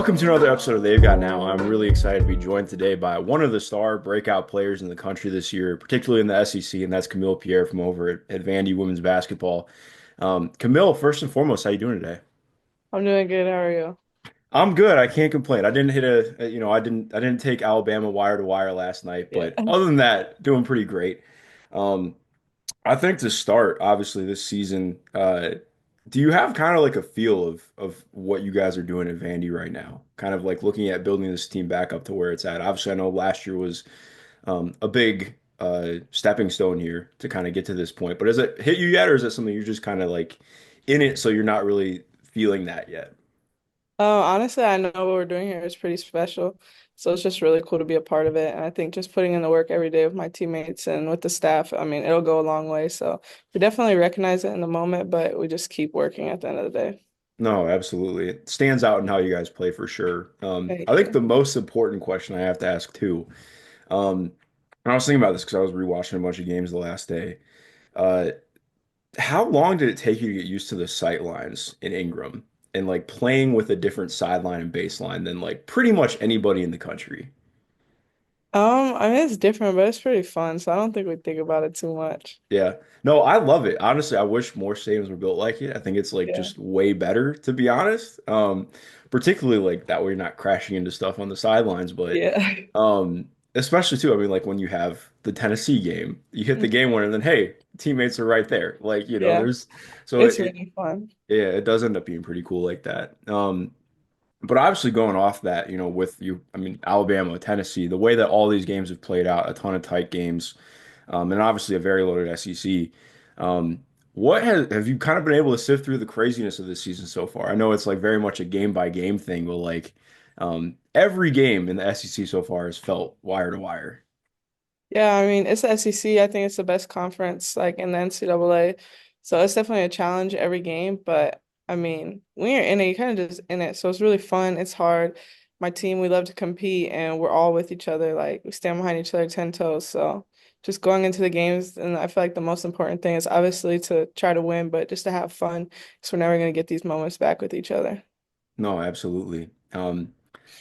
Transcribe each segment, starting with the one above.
Welcome to another episode of They've Got Now. I'm really excited to be joined today by one of the star breakout players in the country this year, particularly in the SEC, and that's Khamil Pierre from over at Vandy women's basketball. Khamil, first and foremost, how you doing today? I'm doing good. How are you? I'm good. I can't complain. I didn't hit I didn't take Alabama wire to wire last night, Yeah. but other than that, doing pretty great. Um, I think to start, obviously, this season, do you have kind of like a feel of what you guys are doing at Vandy right now? Kind of like looking at building this team back up to where it's at. Obviously, I know last year was a big stepping stone here to kind of get to this point. But has it hit you yet, or is it something you're just kind of like in it, so you're not really feeling that yet? Honestly, I know what we're doing here is pretty special. So it's just really cool to be a part of it. And I think just putting in the work every day with my teammates and with the staff, I mean, it'll go a long way. So we definitely recognize it in the moment, but we just keep working at the end of the day. No, absolutely. It stands out in how you guys play for sure. Thank I think you. the most important question I have to ask too. Um, and I was thinking about this because I was rewatching a bunch of games the last day. Uh, how long did it take you to get used to the sight lines in Ingram and like playing with a different sideline and baseline than like pretty much anybody in the country? I mean, it's different, but it's pretty fun. So I don't think we think about it too much. Yeah. No, I love it. Honestly, I wish more stadiums were built like it. I think it's like Yeah. just way better, to be honest. Particularly like that way you're not crashing into stuff on the sidelines, but Yeah. um, especially too, I mean, like when you have the Tennessee game, you hit the game winner, and then hey, teammates are right there. Like, Yeah. there's so It's really fun. yeah, it does end up being pretty cool like that. But obviously going off that, with you, I mean, Alabama, Tennessee, the way that all these games have played out, a ton of tight games, and obviously a very loaded SEC. What have you kind of been able to sift through the craziness of this season so far? I know it's like very much a game by game thing, but like every game in the SEC so far has felt wire to wire. Yeah, I mean, it's the SEC. I think it's the best conference like in the NCAA. So it's definitely a challenge every game. But I mean, when you're in it, you're kind of just in it. So it's really fun. It's hard. My team, we love to compete and we're all with each other. Like we stand behind each other 10 toes. So just going into the games, and I feel like the most important thing is obviously to try to win, but just to have fun because we're never going to get these moments back with each other. No, absolutely.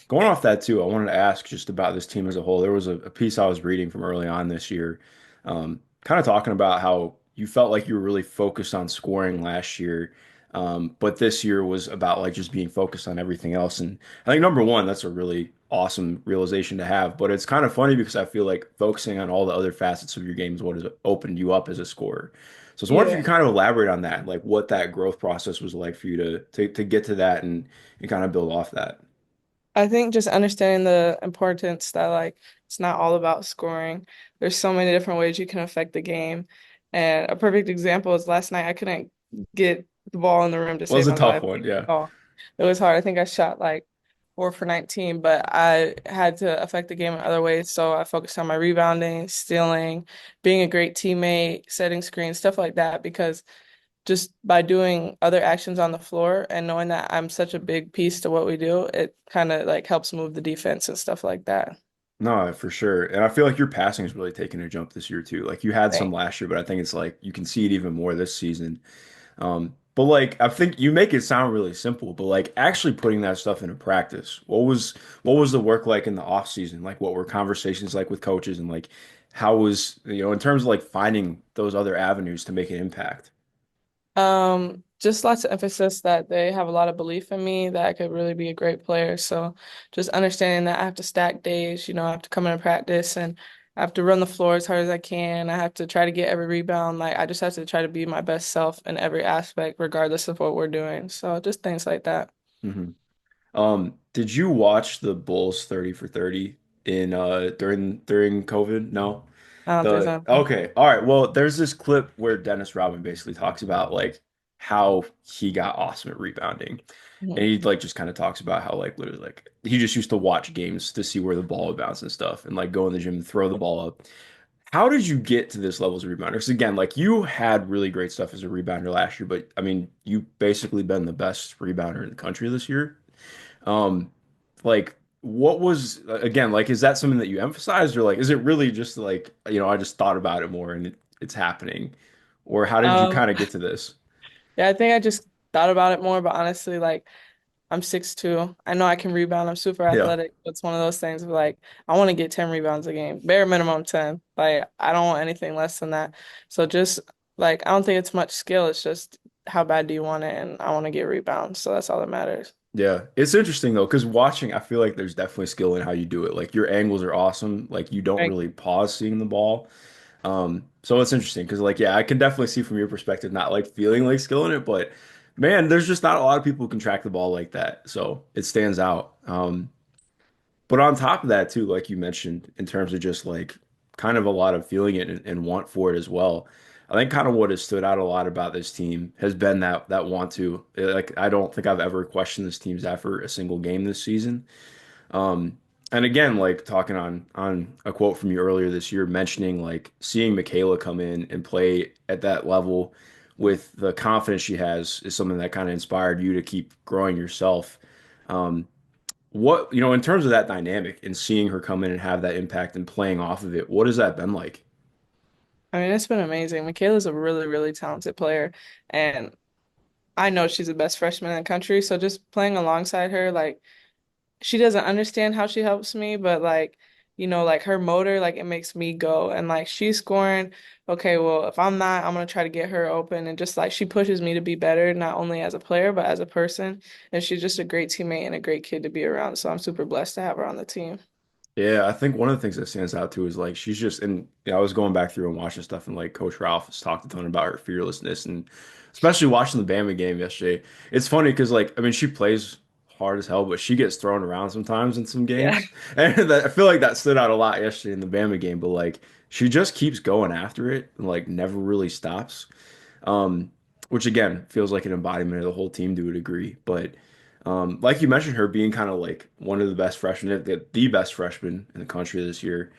Going off that too, I wanted to ask just about this team as a whole. There was a piece I was reading from early on this year, kind of talking about how you felt like you were really focused on scoring last year, but this year was about like just being focused on everything else. And I think number one, that's a really awesome realization to have. But it's kind of funny because I feel like focusing on all the other facets of your game is what has opened you up as a scorer. So I was wondering if you Yeah. could kind of elaborate on that, like what that growth process was like for you to get to that and kind of build off that. I think just understanding the importance that like it's not all about scoring. There's so many different ways you can affect the game. And a perfect example is last night I couldn't get the ball in the rim to Was save a my tough life. one, yeah. Oh, it was hard. I think I shot like 4 for 19, but I had to affect the game in other ways. So I focused on my rebounding, stealing, being a great teammate, setting screens, stuff like that, because just by doing other actions on the floor and knowing that I'm such a big piece to what we do, it kind of like helps move the defense and stuff like that. No, for sure. And I feel like your passing is really taking a jump this year too. Like you had some Thank last year, but I think it's like you can see it even more this season. But like I think you make it sound really simple, but like actually putting that stuff into practice. What was the work like in the off season? Like what were conversations like with coaches and like how was, in terms of like finding those other avenues to make an impact? Just lots of emphasis that they have a lot of belief in me that I could really be a great player. So just understanding that I have to stack days, I have to come into practice and I have to run the floor as hard as I can. I have to try to get every rebound. Like I just have to try to be my best self in every aspect, regardless of what we're doing. So just things like that. hmm did you watch the Bulls 30 for 30 in during COVID? No. I don't think so. Okay, all right. Well, there's this clip where Dennis Rodman basically talks about like how he got awesome at rebounding. And Mhm. he like just kind of talks about how like literally like he just used to watch games to see where the ball would bounce and stuff and like go in the gym and throw the ball up. How did you get to this level as a rebounder? Because again, like you had really great stuff as a rebounder last year, but I mean, you basically been the best rebounder in the country this year. Um, like what was again, like is that something that you emphasized or like is it really just like, I just thought about it more and it's happening? Or how did you Um, kind of get to this? yeah, I think I just thought about it more, but honestly, like I'm 6'2". I know I can rebound. I'm super Yeah. athletic. It's one of those things of like I want to get 10 rebounds a game, bare minimum 10. Like I don't want anything less than that. So just like I don't think it's much skill. It's just how bad do you want it, and I want to get rebounds. So that's all that matters. Yeah, it's interesting though, because watching, I feel like there's definitely skill in how you do it. Like your angles are awesome. Like you don't Like, really pause seeing the ball. So it's interesting because like yeah, I can definitely see from your perspective not like feeling like skill in it, but man, there's just not a lot of people who can track the ball like that. So it stands out. But on top of that too, like you mentioned, in terms of just like kind of a lot of feeling it and want for it as well. I think kind of what has stood out a lot about this team has been that want to. Like I don't think I've ever questioned this team's effort a single game this season. Um, and again, like talking on a quote from you earlier this year, mentioning like seeing Mikayla come in and play at that level with the confidence she has is something that kind of inspired you to keep growing yourself. Um, what, in terms of that dynamic and seeing her come in and have that impact and playing off of it, what has that been like? I mean, it's been amazing. Michaela's a really, really talented player, and I know she's the best freshman in the country. So just playing alongside her, like she doesn't understand how she helps me, but like, like her motor, like it makes me go. And like she's scoring, okay, well, if I'm not, I'm gonna try to get her open. And just like she pushes me to be better, not only as a player, but as a person. And she's just a great teammate and a great kid to be around. So I'm super blessed to have her on the team. Yeah, I think one of the things that stands out too is like she's just and I was going back through and watching stuff and like Coach Ralph has talked a ton about her fearlessness and especially watching the Bama game yesterday. It's funny because like I mean she plays hard as hell, but she gets thrown around sometimes in some Yeah, games. And I feel like that stood out a lot yesterday in the Bama game, but like she just keeps going after it and like never really stops. Um, which again feels like an embodiment of the whole team to a degree. But like you mentioned, her being kind of like one of the best freshmen, the best freshman in the country this year.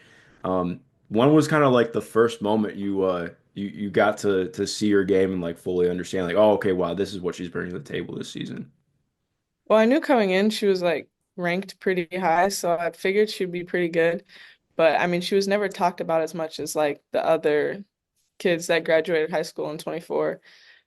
Um, when was kind of like the first moment you got to see her game and like fully understand like, oh, okay, wow, this is what she's bringing to the table this season. well, I knew coming in she was like ranked pretty high, so I figured she'd be pretty good. But I mean, she was never talked about as much as like the other kids that graduated high school in 24.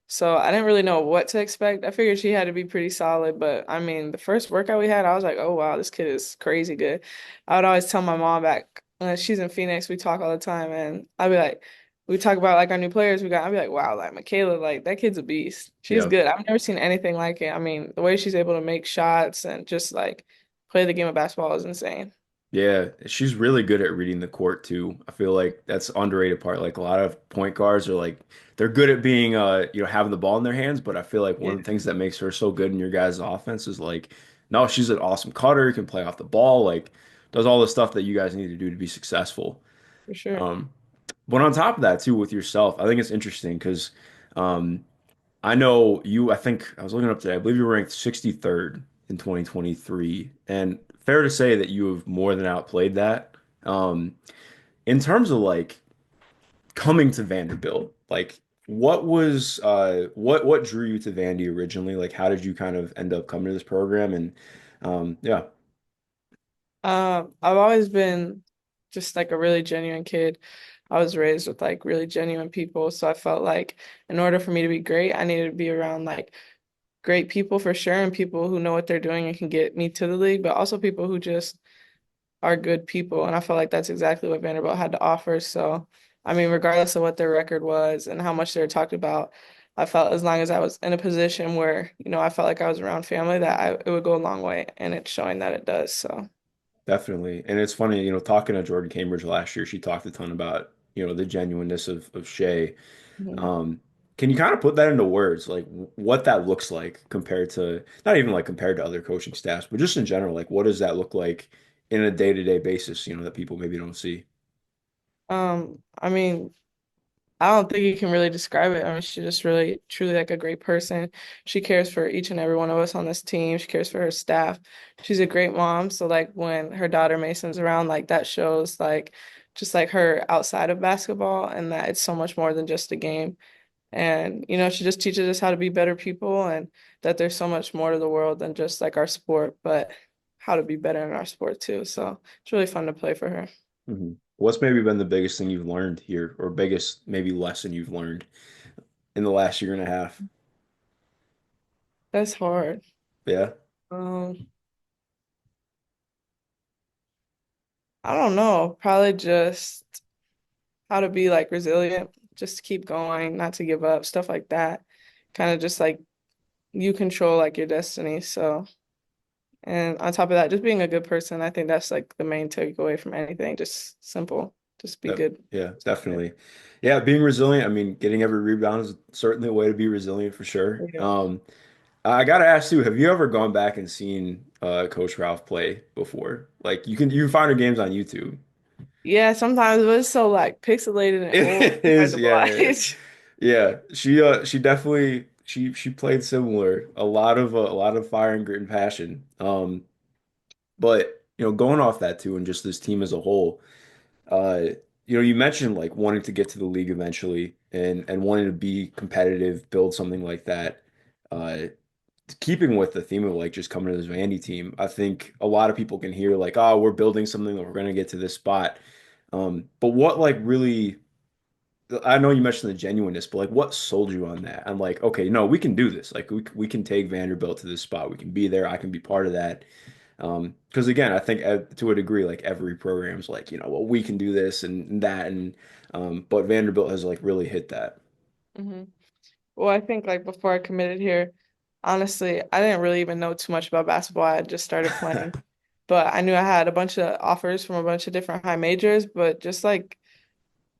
So I didn't really know what to expect. I figured she had to be pretty solid, but I mean, the first workout we had, I was like, oh wow, this kid is crazy good. I would always tell my mom back she's in Phoenix, we talk all the time, and I'd be like, we talk about like our new players we got. I'd be like, wow, like Mikayla, like that kid's a beast. She's Yeah. good. I've never seen anything like it. I mean, the way she's able to make shots and just like play the game of basketball is insane. Yeah, she's really good at reading the court too. I feel like that's underrated part. Like a lot of point guards are like they're good at being having the ball in their hands, but I feel like one Yeah, of the things that makes her so good in your guys' offense is like no, she's an awesome cutter, can play off the ball, like does all the stuff that you guys need to do to be successful. for sure. Um, but on top of that too, with yourself, I think it's interesting because um I know you, I think I was looking up today, I believe you were ranked 63rd in 2023. And fair to say that you have more than outplayed that. Um, in terms of like coming to Vanderbilt, like what drew you to Vandy originally? Like how did you kind of end up coming to this program? And yeah, I've always been just like a really genuine kid. I was raised with like really genuine people, so I felt like in order for me to be great, I needed to be around like great people for sure, and people who know what they're doing and can get me to the league, but also people who just are good people. And I felt like that's exactly what Vanderbilt had to offer. So, I mean, regardless of what their record was and how much they were talked about, I felt as long as I was in a position where, I felt like I was around family, that it would go a long way, and it's showing that it does. So. definitely. And it's funny, talking to Jordan Cambridge last year, she talked a ton about, the genuineness of Shea. Mhm. Um, can you kind of put that into words, like what that looks like compared to, not even like compared to other coaching staffs, but just in general, like what does that look like in a day-to-day basis, that people maybe don't see? I mean, I don't think you can really describe it. I mean, she's just really, truly like a great person. She cares for each and every one of us on this team. She cares for her staff. She's a great mom. So like when her daughter Mason's around, like that shows like just like her outside of basketball and that it's so much more than just a game. And she just teaches us how to be better people and that there's so much more to the world than just like our sport, but how to be better in our sport too. So it's really fun to play for her. What's maybe been the biggest thing you've learned here, or biggest maybe lesson you've learned in the last year and a half? That's hard. Yeah. Um, I don't know. Probably just how to be like resilient, just to keep going, not to give up, stuff like that. Kind of just like you control like your destiny. So, and on top of that, just being a good person. I think that's like the main takeaway from anything. Just simple. Just be good. Yeah, definitely. Yeah, being resilient. I mean, getting every rebound is certainly a way to be resilient for sure. Yeah. I gotta ask you, have you ever gone back and seen Coach Ralph play before? Like you can find her games on YouTube. Yeah, sometimes it was so like pixelated and old. It It's hard is, to yeah, yeah, yeah. watch. Yeah, she definitely she played similar. A lot of fire and grit and passion. But going off that too, and just this team as a whole, uh, you mentioned like wanting to get to the league eventually and wanting to be competitive, build something like that. Uh, Keeping with the theme of like just coming to this Vandy team, I think a lot of people can hear like, oh, we're building something that we're going to get to this spot. But what like really, I know you mentioned the genuineness, but like what sold you on that? I'm like, okay, no, we can do this. Like we can take Vanderbilt to this spot. We can be there. I can be part of that. Because again, I think to a degree, like every program's like, well, we can do this and that, and but Vanderbilt has like really hit that. hmm Well, I think like before I committed here, honestly, I didn't really even know too much about basketball. I just started playing. But I knew I had a bunch of offers from a bunch of different high majors, but just like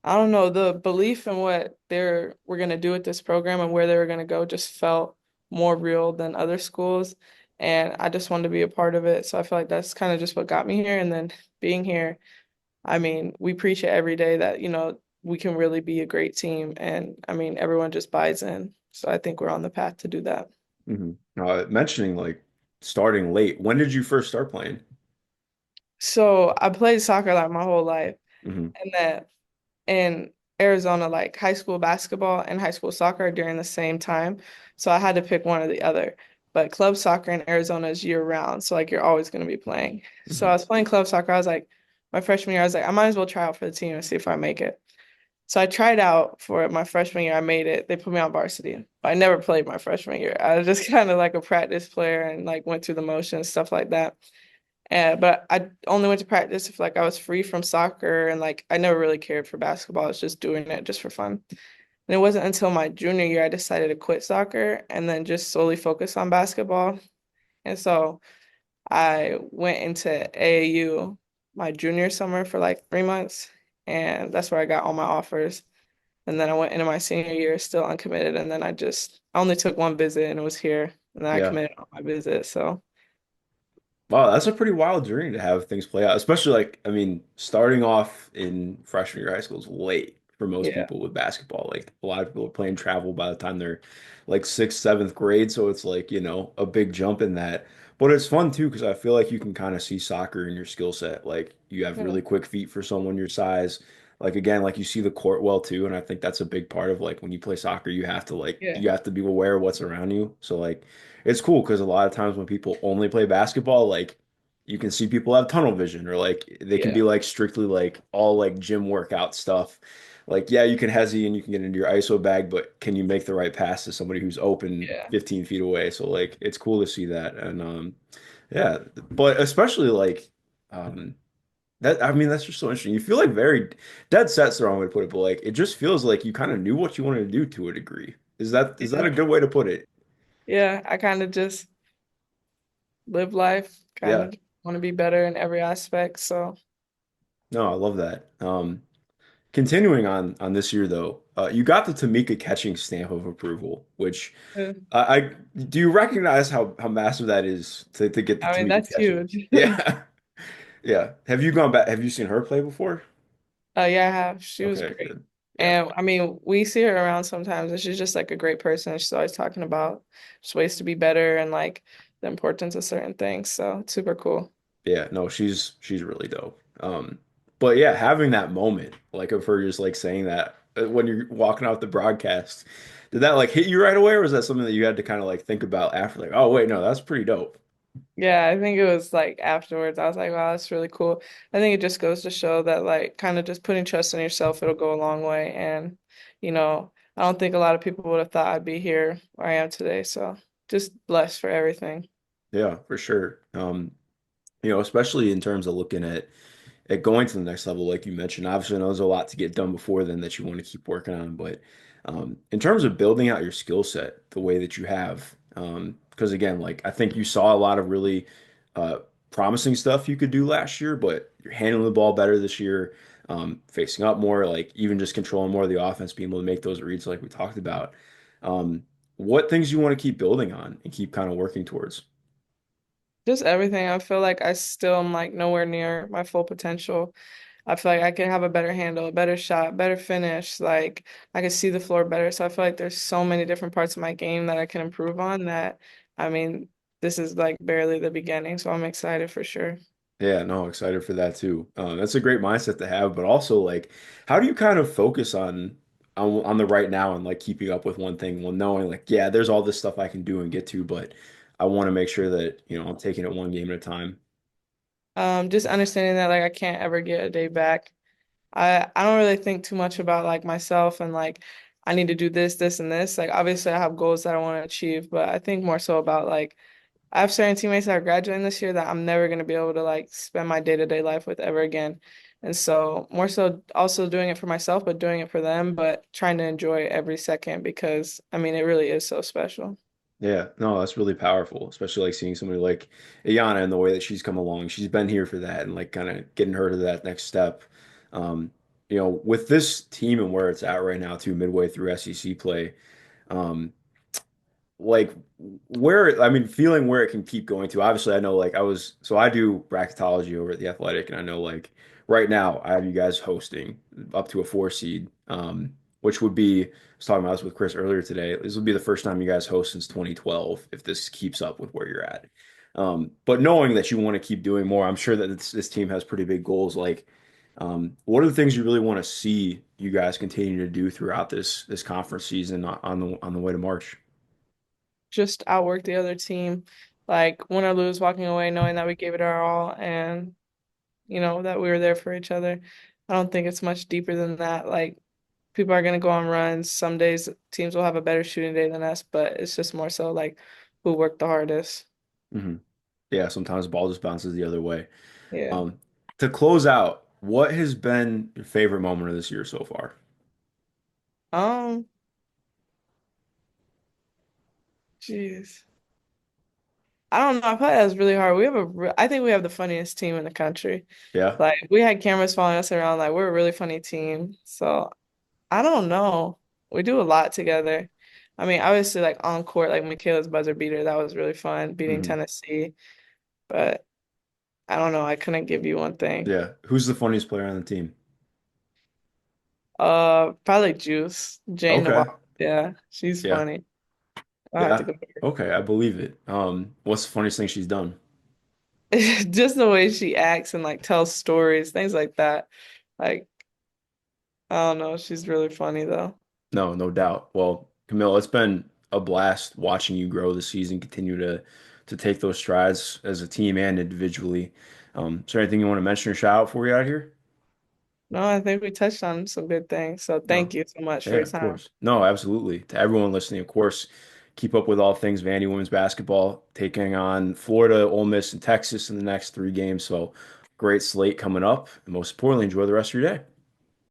I don't know, the belief in what they're were gonna do with this program and where they were gonna go just felt more real than other schools. And I just wanted to be a part of it. So I feel like that's kind of just what got me here. And then being here, I mean, we preach it every day that, we can really be a great team. And I mean, everyone just buys in. So I think we're on the path to do that. Hmm. Mentioning like starting late, when did you first start playing? So I played soccer like my whole life. Hmm. And then in Arizona, like high school basketball and high school soccer are during the same time. So I had to pick one or the other. But club soccer in Arizona is year round. So like you're always going to be playing. So I Hmm. was playing club soccer. I was like, my freshman year, I was like, I might as well try out for the team and see if I make it. So I tried out for my freshman year. I made it. They put me on varsity. But I never played my freshman year. I was just kind of like a practice player and like went through the motions, stuff like that. But I only went to practice if like I was free from soccer and like I never really cared for basketball. I was just doing it just for fun. And it wasn't until my junior year I decided to quit soccer and then just solely focus on basketball. And so I went into AAU my junior summer for like 3 months, and that's where I got all my offers. And then I went into my senior year still uncommitted, and then I only took one visit and it was here, and then I Yeah. committed on my visit. So Wow, that's a pretty wild journey to have things play out, especially like, I mean, starting off in freshman year of high school is late for most yeah, people with basketball. Like a lot of people are playing travel by the time they're like sixth, seventh grade. So it's like, a big jump in that. But it's fun too, because I feel like you can kind of see soccer in your skill set. Like you have yeah, really quick feet for someone your size. Like again, like you see the court well too. And I think that's a big part of like when you play soccer, yeah, you have to be aware of what's around you. So like it's cool because a lot of times when people only play basketball, like you can see people have tunnel vision or like they can yeah, be like strictly like all like gym workout stuff. Like, yeah, you can hezzy and you can get into your ISO bag, but can you make the right pass to somebody who's open yeah, 15 feet away? So like it's cool to see that. And yeah, but especially like um that I mean that's just so interesting. You feel like very dead set's the wrong way to put it, but like it just feels like you kind of knew what you wanted to do to a degree. Is that yeah. a good way to put it? Yeah, I kind of just live life, kind Yeah. of want to be better in every aspect. So, No, I love that. Continuing on this year though, you got the Tamika Catchings stamp of approval, which uh, I do you recognize how massive that is to get the I mean, Tamika that's Catchings? huge. Yeah. Yeah. Have you gone back? Have you seen her play before? Yeah, I have. She was Okay, great. good. Yeah. And I mean, we see her around sometimes, and she's just like a great person. She's always talking about just ways to be better and like the importance of certain things. So it's super cool. Yeah, no, she's really dope. But yeah, having that moment, like of her just like saying that when you're walking out the broadcast, did that like hit you right away, or was that something that you had to kind of like think about after, like, oh wait, no, that's pretty dope. Yeah, I think it was like afterwards, I was like, wow, that's really cool. I think it just goes to show that like kind of just putting trust in yourself, it'll go a long way. And, I don't think a lot of people would have thought I'd be here where I am today. So just blessed for everything. Yeah, for sure. Especially in terms of looking at going to the next level, like you mentioned. Obviously, I know there's a lot to get done before then that you want to keep working on, but in terms of building out your skill set the way that you have, because again, like I think you saw a lot of really uh, promising stuff you could do last year, but you're handling the ball better this year, facing up more, like even just controlling more of the offense, being able to make those reads like we talked about. Um, what things you want to keep building on and keep kind of working towards? Just everything. I feel like I still am like nowhere near my full potential. I feel like I can have a better handle, a better shot, better finish. Like I can see the floor better. So I feel like there's so many different parts of my game that I can improve on that. I mean, this is like barely the beginning. So I'm excited for sure. Yeah, no, excited for that too. That's a great mindset to have, but also like, how do you kind of focus on the right now and like keeping up with one thing while knowing like, yeah, there's all this stuff I can do and get to, but I want to make sure that, I'm taking it one game at a time. Just understanding that like I can't ever get a day back. I don't really think too much about like myself and like I need to do this, this, and this. Like obviously I have goals that I want to achieve, but I think more so about like I have certain teammates that are graduating this year that I'm never gonna be able to like spend my day-to-day life with ever again. And so more so also doing it for myself, but doing it for them, but trying to enjoy every second because I mean it really is so special. Yeah, no, that's really powerful, especially like seeing somebody like Ayana and the way that she's come along. She's been here for that and like kind of getting her to that next step. Um, with this team and where it's at right now, too, midway through SEC play. Um, like where I mean feeling where it can keep going to. Obviously, I know like I do bracketology over at the Athletic, and I know like right now I have you guys hosting up to a 4 seed, which would be I was talking about this with Chris earlier today. This would be the first time you guys host since 2012 if this keeps up with where you're at. But knowing that you want to keep doing more, I'm sure that this team has pretty big goals. Like, what are the things you really want to see you guys continue to do throughout this conference season on the way to March? Just outwork the other team. Like win or lose, walking away knowing that we gave it our all and that we were there for each other. I don't think it's much deeper than that. Like people are gonna go on runs. Some days teams will have a better shooting day than us, but it's just more so like who worked the hardest. Hmm. Yeah, sometimes the ball just bounces the other way. Yeah. Um, to close out, what has been your favorite moment of this year so far? Um, jeez. I don't know. I feel like that's really hard. I think we have the funniest team in the country. Yeah. Like we had cameras following us around. Like we're a really funny team. So I don't know. We do a lot together. I mean, obviously, like on court, like Mikayla's buzzer beater, that was really fun, beating Hmm. Tennessee. But I don't know. I couldn't give you one thing. Yeah. Who's the funniest player on the team? Probably Juice, Jane the Okay. Wild. Yeah, she's Yeah. funny. I'll have to Yeah. go with her. Okay, I believe it. What's the funniest thing she's done? Just the way she acts and like tells stories, things like that. Like, I don't know. She's really funny though. No, no doubt. Well, Camille, it's been a blast watching you grow this season, continue to take those strides as a team and individually. Is there anything you want to mention or shout out before we get out of here? No, I think we touched on some good things. So No. thank you so much for Yeah, your of time. course. No, absolutely. To everyone listening, of course, keep up with all things Vandy women's basketball, taking on Florida, Ole Miss, and Texas in the next 3 games. So great slate coming up. And most importantly, enjoy the rest of your day.